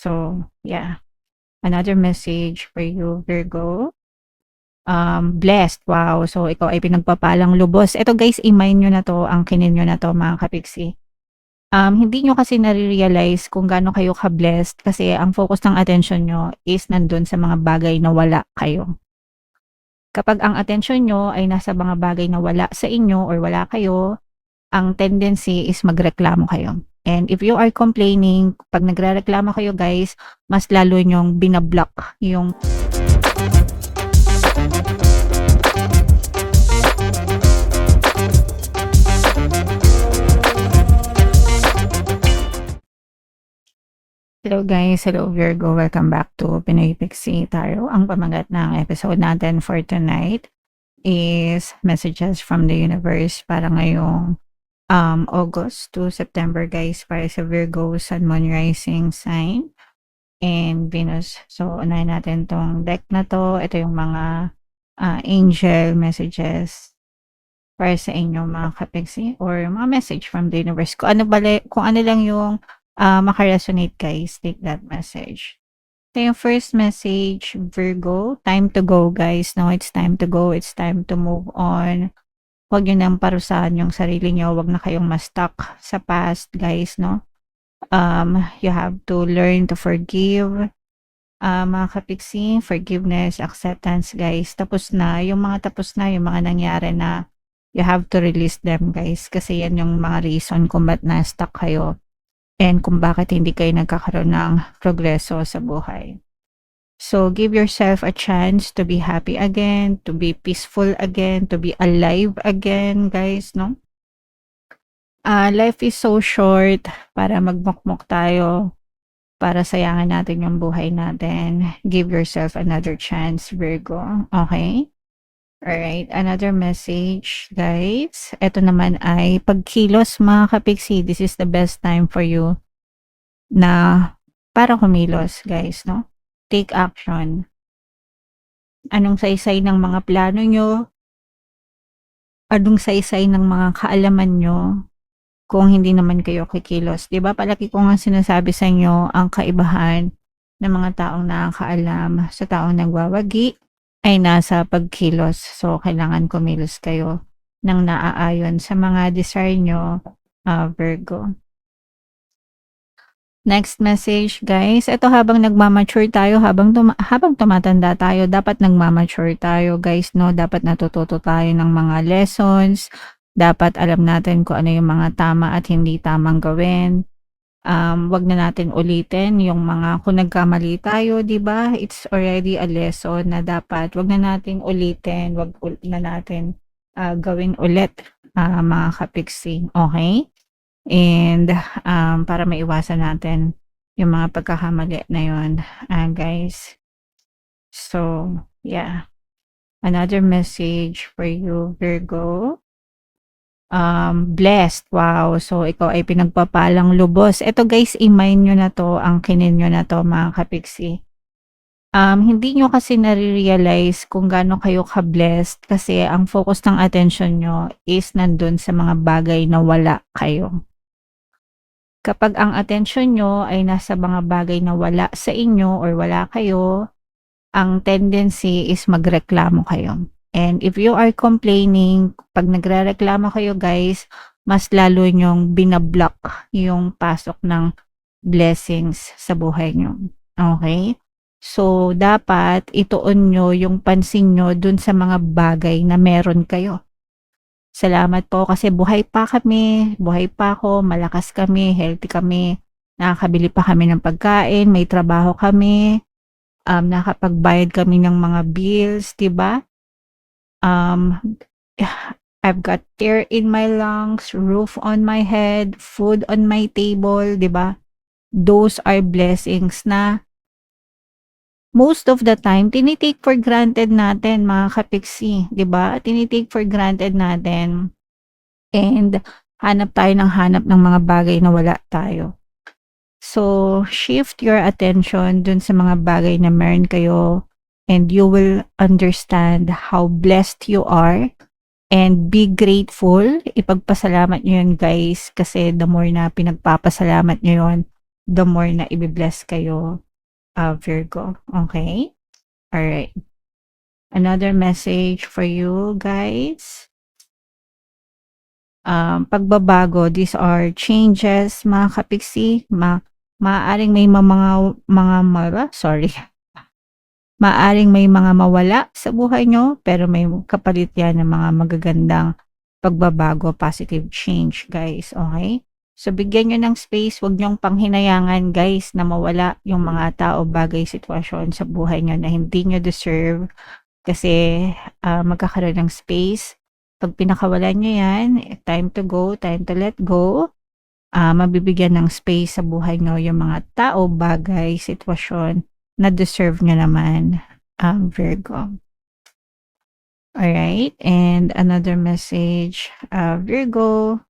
So, yeah, another message for you, Virgo. Blessed, wow. So, ikaw ay pinagpapalang lubos. Eto guys, i-mind nyo na to, angkinin nyo na to mga kapiksi. Hindi nyo kasi nare-realize kung gaano kayo ka-blessed kasi ang focus ng attention nyo is nandun sa mga bagay na wala kayo. Kapag ang attention nyo ay nasa mga bagay na wala sa inyo or wala kayo, ang tendency is magreklamo kayo. And if you are complaining, pag nagrereklamo kayo guys, mas lalo nyong binablock yung Hello guys, hello Virgo, welcome back to Pinoy Pixie Tarot. Ang pamagat ng episode natin for tonight is messages from the universe para ngayong August to September guys, para sa Virgo, Sun, Moon, Rising sign and Venus. So unahin natin tong deck na to. Ito yung mga angel messages para sa inyo mga kapiksi or mga message from the universe. Kung ano lang yung makaresonate guys, take that message. So yung first message, Virgo, time to go guys. No, it's time to go. It's time to move on. Huwag nyo nang parusahan yung sarili nyo. Huwag na kayong ma-stuck sa past guys, no? You have to learn to forgive. Mga kapiksi, forgiveness, acceptance guys. Tapos na. Yung mga nangyari na, you have to release them guys. Kasi yan yung mga reason kung ba't na-stuck kayo. And kung bakit hindi kayo nagkakaroon ng progreso sa buhay. So, give yourself a chance to be happy again, to be peaceful again, to be alive again, guys, no? Life is so short para magmukmok tayo, para sayangin natin yung buhay natin. Give yourself another chance, Virgo. Okay? Alright, another message, guys. Ito naman ay pagkilos mga kapiksi. This is the best time for you na para kumilos, guys, no? Take action. Anong saysay ng mga plano nyo? Anong saysay ng mga kaalaman nyo? Kung hindi naman kayo kikilos. Diba? Palagi ko nga sinasabi sa inyo ang kaibahan ng mga taong nakakaalam sa taong nagwawagi ay nasa pagkilos. So, kailangan kumilos kayo ng naaayon sa mga desire nyo, Virgo. Next message, guys. Ito habang nagmamature tayo, habang tumatanda tayo, dapat nagmamature tayo, guys, no? Dapat natututo tayo ng mga lessons. Dapat alam natin kung ano yung mga tama at hindi tamang gawin. Wag na natin ulitin yung mga kung nagkamali tayo, 'di ba? It's already a lesson na dapat wag na nating ulitin, wag na natin gawin ulit, mga kapiksi, okay? And para maiwasan natin yung mga pagkakamali na yun, guys. So, yeah. Another message for you, Virgo. Blessed, wow. So, ikaw ay pinagpapalang lubos. Ito guys, i-mind nyo na to, angkinin nyo na to mga kapiksi. Hindi nyo kasi nare-realize kung gaano kayo ka-blessed kasi ang focus ng attention nyo is nandun sa mga bagay na wala kayo. Kapag ang attention nyo ay nasa mga bagay na wala sa inyo or wala kayo, ang tendency is magreklamo kayo. And if you are complaining, pag nagrereklamo kayo guys, mas lalo nyong binablock yung pasok ng blessings sa buhay nyo. Okay? So, dapat ituon nyo yung pansin nyo dun sa mga bagay na meron kayo. Salamat po kasi buhay pa kami, buhay pa ako, malakas kami, healthy kami, nakakabili pa kami ng pagkain, may trabaho kami, nakapagbayad kami ng mga bills, diba? I've got air in my lungs, roof on my head, food on my table, 'di ba? Those are blessings na most of the time tinitake for granted natin mga kapiksi, 'di ba? Tinitake for granted natin. And hanap tayo ng mga bagay na wala tayo. So, shift your attention dun sa mga bagay na meron kayo and you will understand how blessed you are and be grateful. Ipagpasalamat nyo yun guys kasi the more na pinagpapasalamat nyo yun, the more na ibi-bless kayo, Virgo. Okay? Alright. Another message for you guys. Pagbabago, these are changes, mga kapiksi. Maaaring may maaring may mga mawala sa buhay nyo, pero may kapalit yan ng mga magagandang pagbabago, positive change, guys. Okay? So, bigyan nyo ng space. Huwag nyong panghinayangan, guys, na mawala yung mga tao, bagay, sitwasyon sa buhay nyo na hindi nyo deserve. Kasi magkakaroon ng space. Pag pinakawalan nyo yan, time to go, time to let go. Mabibigyan ng space sa buhay nyo yung mga tao, bagay, sitwasyon na deserve nyo naman, Virgo. Alright, and another message, Virgo.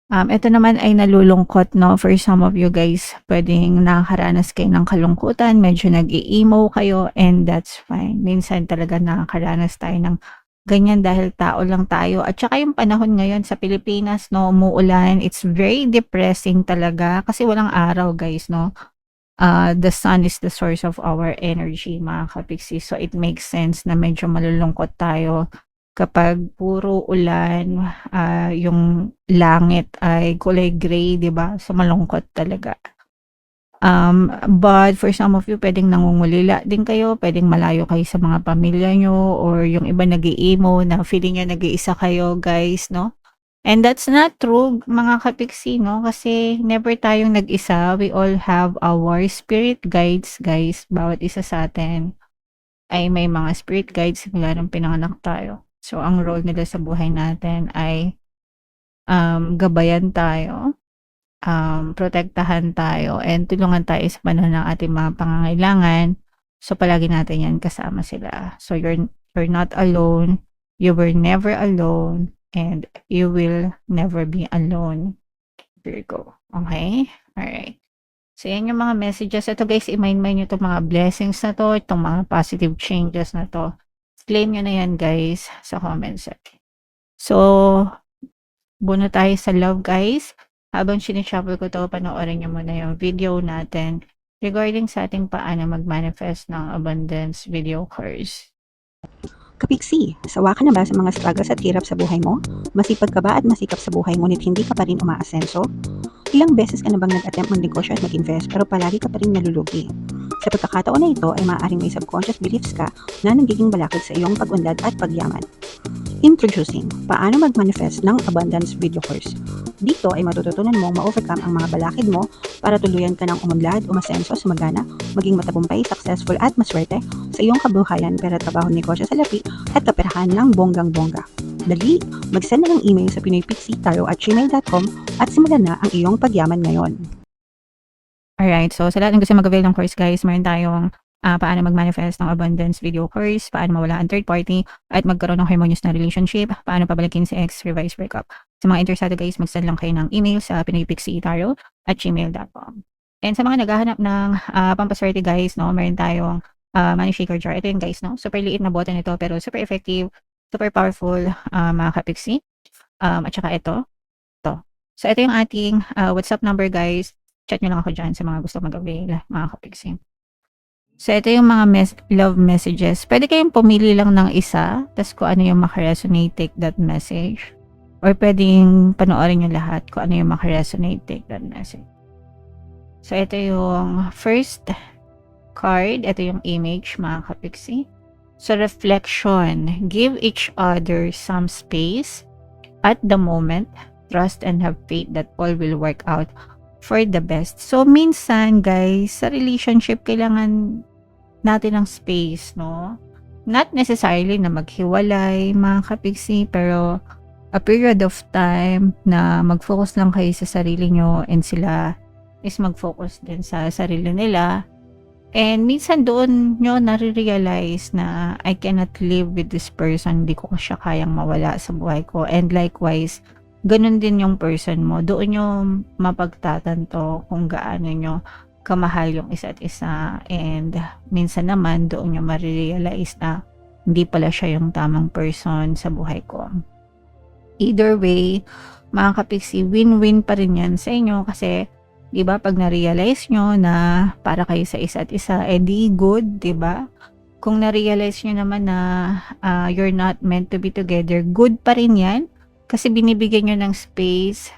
Ito naman ay nalulungkot, no? For some of you guys, pwedeng nakakaranas kayo ng kalungkutan, medyo nag-i-emo kayo, and that's fine. Minsan talaga nakakaranas tayo ng ganyan dahil tao lang tayo. At saka yung panahon ngayon sa Pilipinas, no, umuulan, it's very depressing talaga kasi walang araw, guys, no? The sun is the source of our energy, mga kapiksi. So, it makes sense na medyo malulungkot tayo kapag puro ulan, yung langit ay kulay gray, 'di ba? So malungkot talaga. But for some of you, pwedeng nangungulila din kayo, pwedeng malayo kayo sa mga pamilya nyo, or yung iba nag-i-emo na feeling nyo nag-iisa kayo, guys, no? And that's not true, mga kapiksi, no? Kasi never tayong nag-isa. We all have our spirit guides, guys. Bawat isa sa atin ay may mga spirit guides mula nung pinanganak tayo. So, ang role nila sa buhay natin ay gabayan tayo, protektahan tayo, and tulungan tayo sa panahon ng ating mga pangangailangan. So, palagi natin yan kasama sila. So, you're not alone. You were never alone. And you will never be alone, Virgo. Okay? Alright. So, yan yung mga messages. Ito guys, i-mind-mind nyo itong mga blessings na to, itong mga positive changes na to. Claim nyo na yan, guys, sa comment section. So, buno tayo sa love, guys. Habang sinishuffle ko to, panoorin nyo muna yung video natin regarding sa ating paano mag-manifest ng abundance video course. Kapiksi, sawa ka na ba sa mga struggles at hirap sa buhay mo? Masipag ka ba at masikap sa buhay ngunit hindi ka pa rin umaasenso? Ilang beses ka na bang nag-attempt mag-negosyo at mag-invest pero palagi ka pa rin nalulugi? Sa pagkakataon na ito ay maaaring may subconscious beliefs ka na nagiging balakid sa iyong pag-unlad at pagyaman. Introducing, paano mag-manifest ng abundance video course. Dito ay matututunan mong ma-overcome ang mga balakid mo para tuluyan ka ng umunlad, umasenso, sumagana, maging matagumpay, successful at maswerte sa iyong kabuhayan, pera, trabaho, negosyo sa lapi at kaperahan ng bonggang-bongga. Dali, mag-send na ng email sa pinoypixie@gmail.com at simulan na ang iyong pagyaman ngayon. Alright, so sa lahat ng gusto mag-avail ng course, guys, meron tayong paano mag-manifest ng abundance video course, paano mawala ang third party, at magkaroon ng harmonious na relationship, paano pabalikin si ex, revise breakup. Sa mga interesado, guys, mag-send lang kayo ng email sa pinoypixie@gmail.com. And sa mga naghahanap ng pampaswerte, guys, no, meron tayong money shaker jar. Ito yun, guys, no? Super liit na button ito, pero super effective, super powerful, mga kapiksi. At saka ito. So, ito yung ating WhatsApp number, guys. Chat nyo lang ako dyan sa mga gusto mag-avail, mga kapiksi. So, ito yung mga love messages. Pwede kayong pumili lang ng isa, tas kung ano yung makaresonate, take that message. Or pwedeng panoorin nyo lahat kung ano yung makaresonate, take that message. So, ito yung first card. Ito yung image, mga kapiksi. So, reflection. Give each other some space at the moment. Trust and have faith that all will work out for the best. So, minsan, guys, sa relationship, kailangan natin ng space, no? Not necessarily na maghiwalay, mga kapiksi, pero a period of time na mag-focus lang kayo sa sarili nyo and sila is mag-focus din sa sarili nila. And minsan doon nyo nare-realize na I cannot live with this person, hindi ko siya kayang mawala sa buhay ko. And likewise, ganun din yung person mo. Doon nyo mapagtatanto kung gaano nyo kamahal yung isa't isa. And minsan naman, doon nyo marirealize na hindi pala siya yung tamang person sa buhay ko. Either way, mga kapiksi, win-win pa rin yan sa inyo kasi 'Di ba, 'pag na-realize niyo na para kayo sa isa't isa, di good, 'di ba? Kung na-realize niyo naman na, you're not meant to be together, good pa rin 'yan. Kasi binibigyan niyo ng space,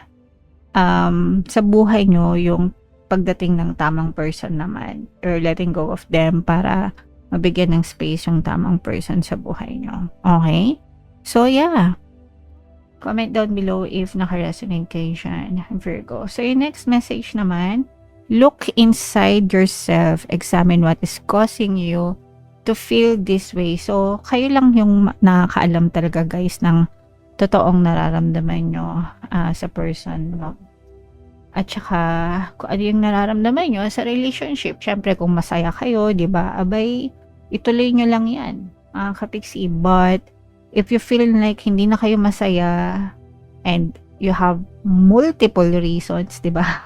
sa buhay niyo yung pagdating ng tamang person naman or letting go of them para mabigyan ng space yung tamang person sa buhay niyo, okay? So, yeah. Comment down below if naka-resonate kayo dyan, Virgo. So, yung next message naman, look inside yourself, examine what is causing you to feel this way. So, kayo lang yung nakakaalam talaga, guys, ng totoong nararamdaman nyo sa person mo. At saka, kung ano yung nararamdaman nyo sa relationship. Syempre, kung masaya kayo, di ba? Abay, ituloy nyo lang yan, mga kapiksi. But, if you feel like hindi na kayo masaya and you have multiple reasons, di ba?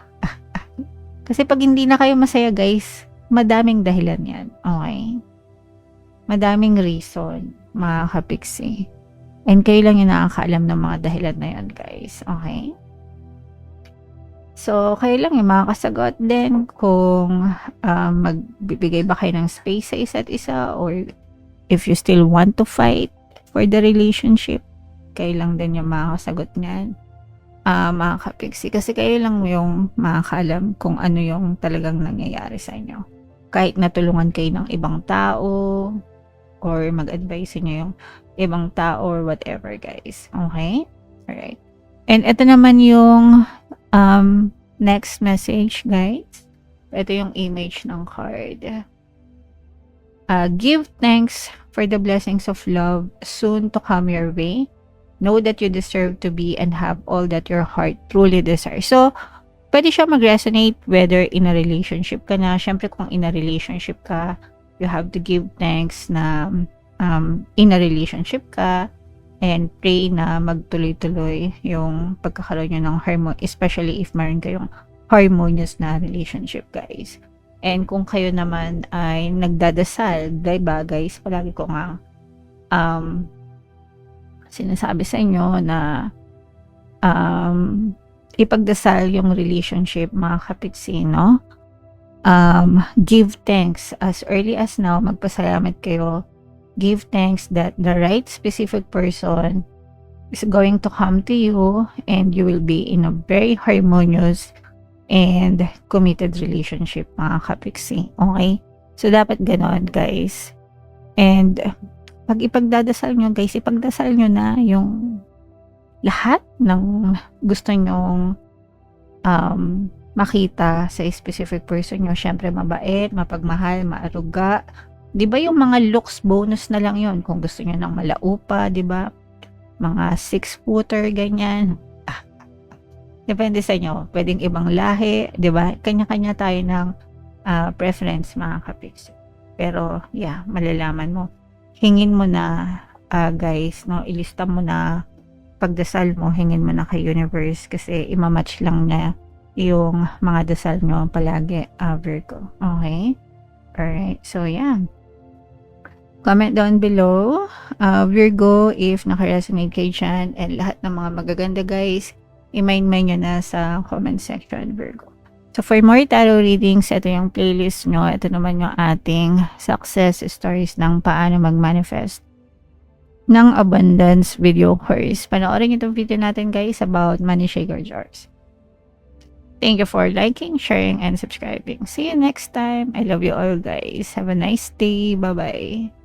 Kasi pag hindi na kayo masaya, guys, madaming dahilan yan. Okay? Madaming reason, mga kapiksi. And kayo lang yung nakakaalam ng mga dahilan na yan, guys. Okay? So, kayo lang yung makakasagot din kung magbibigay ba kayo ng space sa isa't isa or if you still want to fight for the relationship. Kayo lang din yung makakasagot niyan, mga kapiksi. Kasi kayo lang yung makakaalam kung ano yung talagang nangyayari sa inyo. Kahit natulungan kayo ng ibang tao or mag-advise niyo yung ibang tao or whatever, guys. Okay? Alright. And ito naman yung next message, guys. Ito yung image ng card. Give thanks for the blessings of love soon to come your way. Know that you deserve to be and have all that your heart truly desires. So, pwede siya mag-resonate whether in a relationship ka na. Siyempre, kung in a relationship ka, you have to give thanks na in a relationship ka and pray na magtuloy-tuloy yung pagkakaroon nyo ng harmony, especially if meron kayong harmonious na relationship, guys. And kung kayo naman ay nagdadasal, diba, guys, palagi ko nga sinasabi sa inyo na ipagdasal yung relationship, mga kapiksi, no? Give thanks as early as now, magpasalamat kayo. Give thanks that the right specific person is going to come to you and you will be in a very harmonious and committed relationship, mga kapiksi. Okay? So, dapat ganon, guys. And, pag ipagdadasal nyo, guys, ipagdasal nyo na yung lahat ng gusto nyong makita sa specific person nyo. Syempre, mabait, mapagmahal, maaruga. Di ba yung mga looks bonus na lang yon kung gusto nyo ng malaupa, di ba? Mga 6-footer, ganyan. Depende sa inyo. Pwedeng ibang lahi, di ba? Kanya-kanya tayo ng preference, mga kapiksi. Pero, yeah, malalaman mo. Hingin mo na, guys, no? Ilista mo na pagdasal mo, hingin mo na kay universe kasi imamatch lang niya yung mga dasal nyo palagi, Virgo. Okay? Alright. So, yeah. Comment down below, Virgo, if naka-resonate kayo dyan, and lahat ng mga magaganda, guys, i-mind nyo na sa comment section, Virgo. So, for more tarot readings, ito yung playlist nyo. Ito naman yung ating success stories ng paano mag-manifest ng abundance video course. Panoorin itong video natin, guys, about money shaker jars. Thank you for liking, sharing, and subscribing. See you next time. I love you all, guys. Have a nice day. Bye-bye.